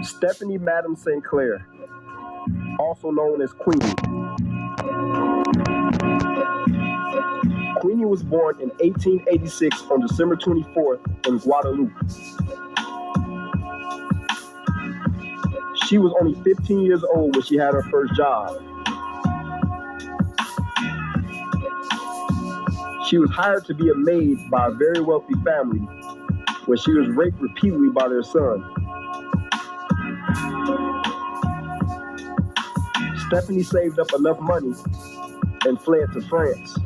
Stephanie Madam St. Clair, also known as Queenie. Queenie was born in 1886 on December 24th in Guadeloupe. She was only 15 years old when she had her first job. She was hired to be a maid by a very wealthy family, where she was raped repeatedly by their son. Stephanie saved up enough money and fled to France.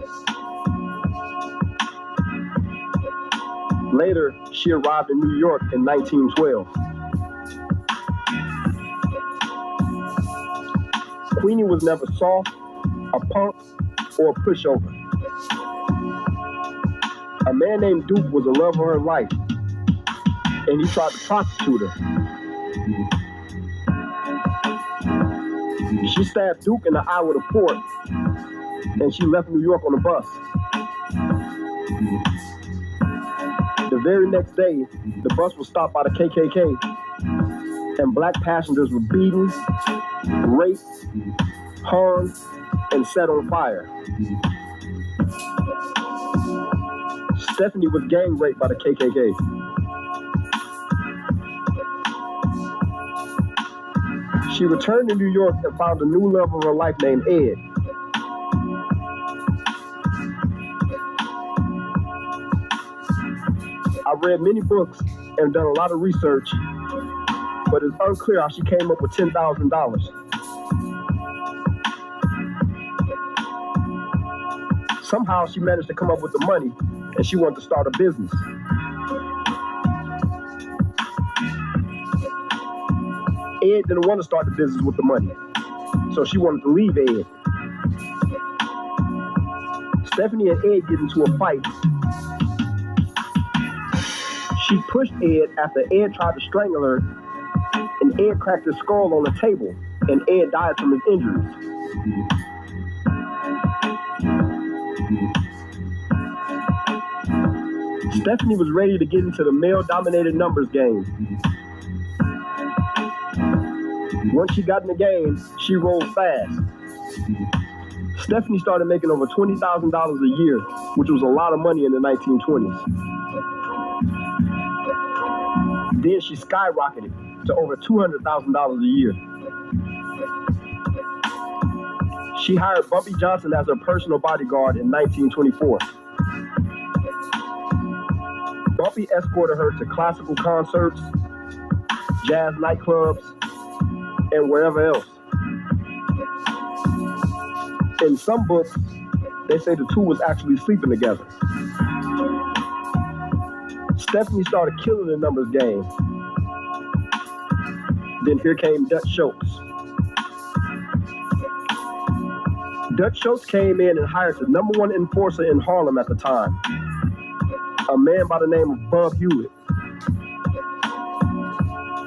Later, she arrived in New York in 1912. Queenie was never soft, a punk, or a pushover. A man named Duke was the love of her life, and he tried to prostitute her. She stabbed Duke in the eye with a fork, and she left New York on a bus. The very next day, the bus was stopped by the KKK, and black passengers were beaten, raped, hung, and set on fire. Stephanie was gang raped by the KKK. She returned to New York and found a new love of her life named Ed. I've read many books and done a lot of research, but it's unclear how she came up with $10,000. Somehow she managed to come up with the money, and she wanted to start a business. Ed didn't want to start the business with the money, so she wanted to leave Ed. Stephanie and Ed get into a fight. She pushed Ed after Ed tried to strangle her, and Ed cracked his skull on the table, and Ed died from his injuries. Stephanie was ready to get into the male-dominated numbers game. Once she got in the game, she rolled fast. Stephanie started making over $20,000 a year, which was a lot of money in the 1920s. Then she skyrocketed to over $200,000 a year. She hired Bumpy Johnson as her personal bodyguard in 1924. Bumpy escorted her to classical concerts, jazz nightclubs, and wherever else. In some books, they say the two was actually sleeping together. Stephanie started killing the numbers game. Then here came Dutch Schultz. Dutch Schultz came in and hired the #1 enforcer in Harlem at the time, a man by the name of Bub Hewitt.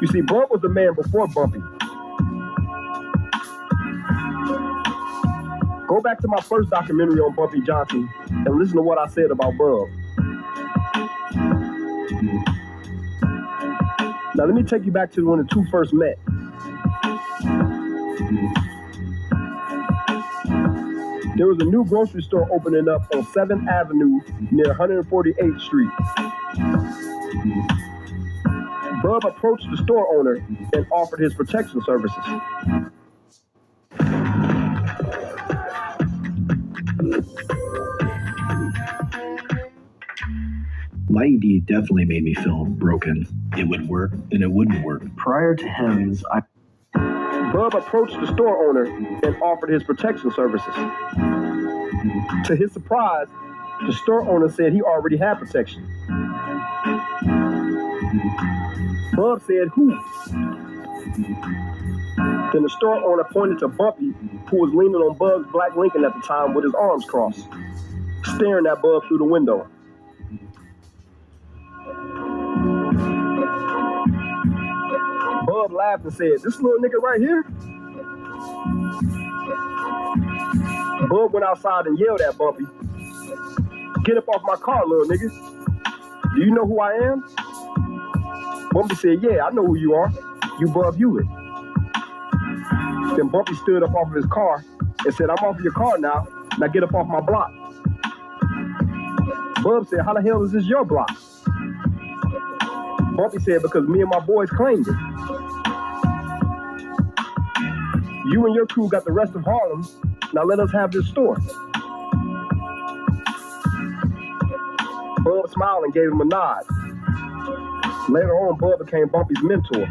You see, Bub was the man before Bumpy. Go back to my first documentary on Bumpy Johnson and listen to what I said about Bub. Now let me take you back to when the two first met. There was a new grocery store opening up on 7th Avenue near 148th Street. Bub approached the store owner and offered his protection services. My ED definitely made me feel broken. It would work, and it wouldn't work. Prior to HIMS, Bub approached the store owner and offered his protection services. To his surprise, the store owner said he already had protection. Bub said, "Who?" Then the store owner pointed to Bumpy, who was leaning on Bub's black Lincoln at the time with his arms crossed, staring at Bub through the window. Bub laughed and said, "This little nigga right here?" Bub went outside and yelled at Bumpy, "Get up off my car, little nigga. Do you know who I am?" Bumpy said, "Yeah, I know who you are. You Bub Hewitt. Then Bumpy stood up off of his car and said, I'm off of your car now. Now get up off my block. Bub said, how the hell is this your block? Bumpy said, because me and my boys claimed it. You and your crew got the rest of Harlem. Now let us have this store. Bub smiled and gave him a nod. Later on, Bub became Bumpy's mentor.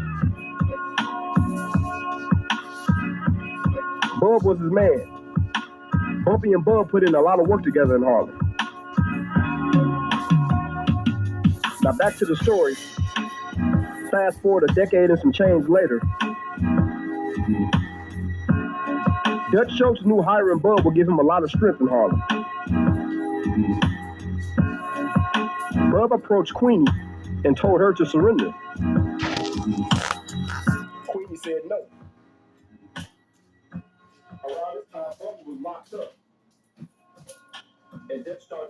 Bub was his man. Bumpy and Bub put in a lot of work together in Harlem. Now back to the story. Fast forward a decade and some change later. Dutch Schultz knew hiring Bub would give him a lot of strength in Harlem. Bub approached Queenie and told her to surrender. Queenie said no. Around this time, Bub was locked up. And Dutch started